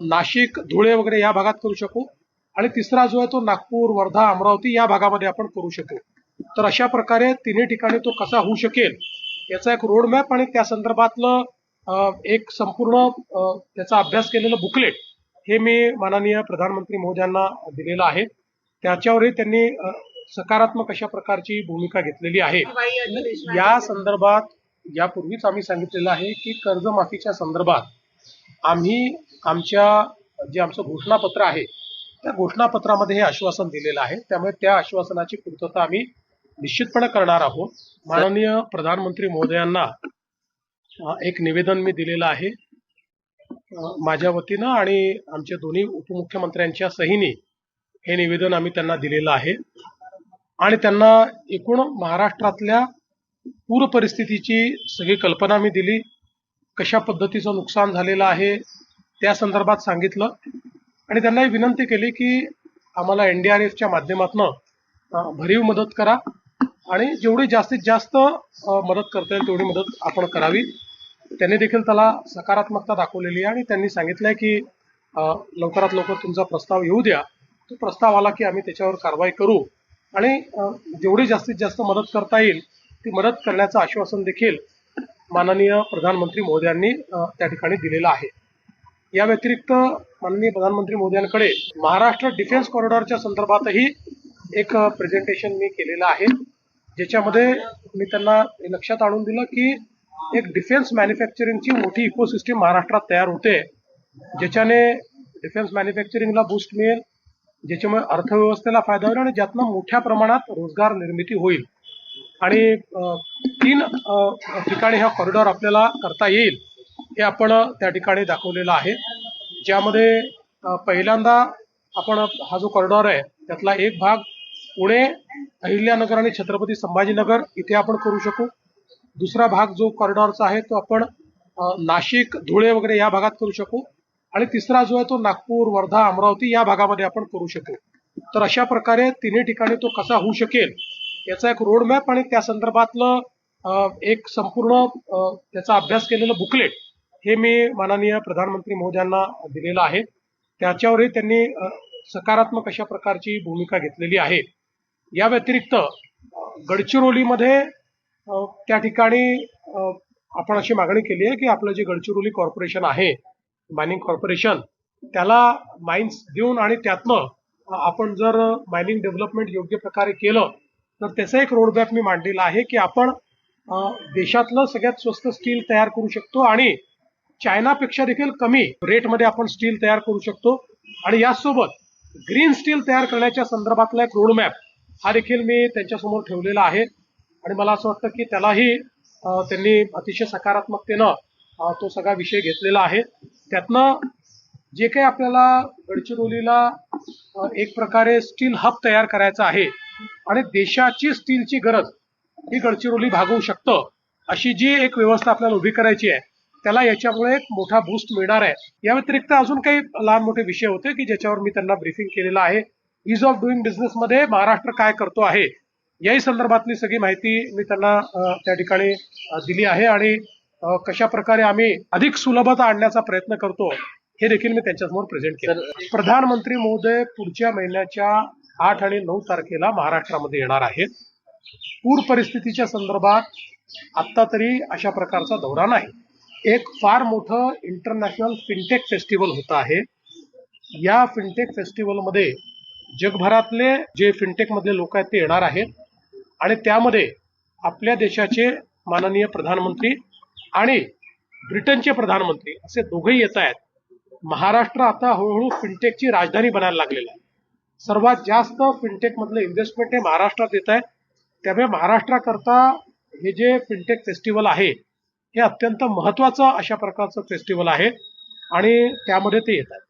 नाशिक, धुळे वगैरे या भागात करू शकू आणि तिसरा जो आहे तो नागपूर, वर्धा, अमरावती या भागामध्ये आपण करू शकू. तर अशा प्रकारे तिन्ही ठिकाणी तो कसा होऊ शकेल याचा एक रोड मॅप आणि त्या संदर्भातलं एक संपूर्ण त्याचा अभ्यास केलेलं बुकलेट हे मी माननीय प्रधानमंत्री महोदयांना दिलेलं आहे. त्याच्यावरही त्यांनी सकारात्मक अशा प्रकारची भूमिका घेतलेली आहे. या संदर्भात यापूर्वीच आम्ही सांगितलेलं आहे की कर्जमाफीच्या संदर्भात आम्ही आमचं घोषणापत्र आहे त्या घोषणापत्रामध्ये हे आश्वासन दिलेलं आहे. त्यामुळे त्या आश्वासनाची पूर्तता आम्ही निश्चितपणे करणार आहोत. माननीय प्रधानमंत्री महोदयांना एक निवेदन मी दिलेलं आहे माझ्या वतीनं आणि आमच्या दोन्ही उपमुख्यमंत्र्यांच्या सहीने हे निवेदन आम्ही त्यांना दिलेलं आहे आणि त्यांना एकूण महाराष्ट्रातल्या पूर परिस्थितीची सगळी कल्पना मी दिली. कशा पद्धतीचं नुकसान झालेलं आहे त्या संदर्भात सांगितलं आणि त्यांना विनंती केली की आम्हाला NDRFच्या माध्यमातून भरीव मदत करा आणि जेवढी जास्तीत जास्त मदत करता येईल तेवढी मदत आपण करावी. त्यांनी देखील त्याला सकारात्मकता दाखवलेली आहे आणि त्यांनी सांगितलंय की लवकरात लवकर तुमचा प्रस्ताव येऊ द्या. तो प्रस्ताव आला की आम्ही त्याच्यावर कारवाई करू आणि जेवढी जास्तीत जास्त मदत करता येईल ती मदत करण्याचं आश्वासन देखील माननीय प्रधानमंत्री महोदयांनी त्या ठिकाणी दिलेलं आहे. या व्यतिरिक्त माननीय प्रधानमंत्री महोदयांकडे महाराष्ट्र डिफेन्स कॉरिडॉरच्या संदर्भातही एक प्रेझेंटेशन मी केलेलं आहे ज्याच्यामध्ये मी त्यांना लक्षात आणून दिलं की एक डिफेन्स मॅन्युफॅक्चरिंगची मोठी इकोसिस्टीम महाराष्ट्रात तयार होते ज्याच्याने डिफेन्स मॅन्युफॅक्चरिंगला बूस्ट मिळेल, ज्याच्यामुळे अर्थव्यवस्थेला फायदा होईल आणि ज्यातनं मोठ्या प्रमाणात रोजगार निर्मिती होईल आणि 3 ठिकाणी हा कॉरिडॉर आपल्याला करता येईल हे आपण त्या ठिकाणी दाखवलेलं आहे. ज्यामध्ये पहिल्यांदा आपण हा जो कॉरिडॉर आहे त्यातला एक भाग पुणे, अहिल्यानगर आणि छत्रपती संभाजीनगर इथे आपण करू शकू. दुसरा भाग जो कॉरिडॉरचा आहे तो आपण नाशिक, धुळे वगैरे या भागात करू शकू आणि तिसरा जो आहे तो नागपूर, वर्धा, अमरावती या भागामध्ये आपण करू शकू. तर अशा प्रकारे तिन्ही ठिकाणी तो कसा होऊ शकेल याचा एक रोड मॅप आणि त्या संदर्भातलं एक संपूर्ण त्याचा अभ्यास केलेलं बुकलेट हे मी माननीय प्रधानमंत्री महोदयांना दिलेलं आहे. त्याच्यावरही त्यांनी सकारात्मक अशा प्रकारची भूमिका घेतलेली आहे. या व्यतिरिक्त गडचिरोलीमध्ये त्या ठिकाणी आपण अशी मागणी केली आहे की आपलं जे गडचिरोली कॉर्पोरेशन आहे मायनिंग कॉर्पोरेशन त्याला माइन्स देऊन आणि त्यातनं आपण जर मायनिंग डेव्हलपमेंट योग्य प्रकारे केलं तर त्याचा एक रोडमॅप मी मांडलेला आहे की आपण देशातलं सगळ्यात स्वस्त स्टील तयार करू शकतो आणि चायनापेक्षा देखील कमी रेटमध्ये आपण स्टील तयार करू शकतो आणि यासोबत ग्रीन स्टील तयार करण्याच्या संदर्भातला एक रोडमॅप हा देखील मी त्यांच्यासमोर ठेवलेला आहे आणि मला असं वाटतं की त्यालाही त्यांनी अतिशय सकारात्मकतेनं तो सगळा विषय घेतलेला आहे. त्यातनं जे काही आपल्याला गडचिरोलीला एक प्रकारे स्टील हब तयार करायचा आहे आणि देशाची स्टीलची गरज ही गडचिरोली भागवू शकतं अशी जी एक व्यवस्था आपल्याला उभी करायची आहे त्याला याच्यामुळे एक मोठा बूस्ट मिळणार आहे. या व्यतिरिक्त अजून काही लहान मोठे विषय होते की ज्याच्यावर मी त्यांना ब्रीफिंग केलेलं आहे. ईज ऑफ डुईंग बिझनेस मध्ये महाराष्ट्र काय करतो आहे याही संदर्भातली सगळी माहिती मी त्यांना त्या ठिकाणी दिली आहे आणि कशा प्रकारे आम्ही अधिक सुलभता आणण्याचा प्रयत्न करतो हे देखील मी त्यांच्यासमोर प्रेझेंट केलं. प्रधानमंत्री महोदय पुढच्या महिन्याच्या 8 आणि 9 तारखेला महाराष्ट्रामध्ये येणार आहेत. पूर परिस्थितीच्या संदर्भात आत्ता तरी अशा प्रकारचा दौरा नाही. एक फार मोठं इंटरनॅशनल फिनटेक फेस्टिवल होत आहे. या फिनटेक फेस्टिवलमध्ये जगभरातले जे फिनटेक मधले लोक आहेत ते येणार आहेत आणि त्यामध्ये आपल्या देशाचे माननीय प्रधानमंत्री आणि ब्रिटनचे प्रधानमंत्री असे दोघेही येत आहेत. महाराष्ट्र आता हळूहळू फिनटेकची राजधानी बनायला लागलेला आहे. सर्वात जास्त फिनटेक मधलं इन्व्हेस्टमेंट हे महाराष्ट्रात येत आहे. त्यामुळे महाराष्ट्राकरता हे जे फिनटेक फेस्टिवल आहे हे अत्यंत महत्वाचं अशा प्रकारचं फेस्टिवल आहे आणि त्यामध्ये ते येत आहेत.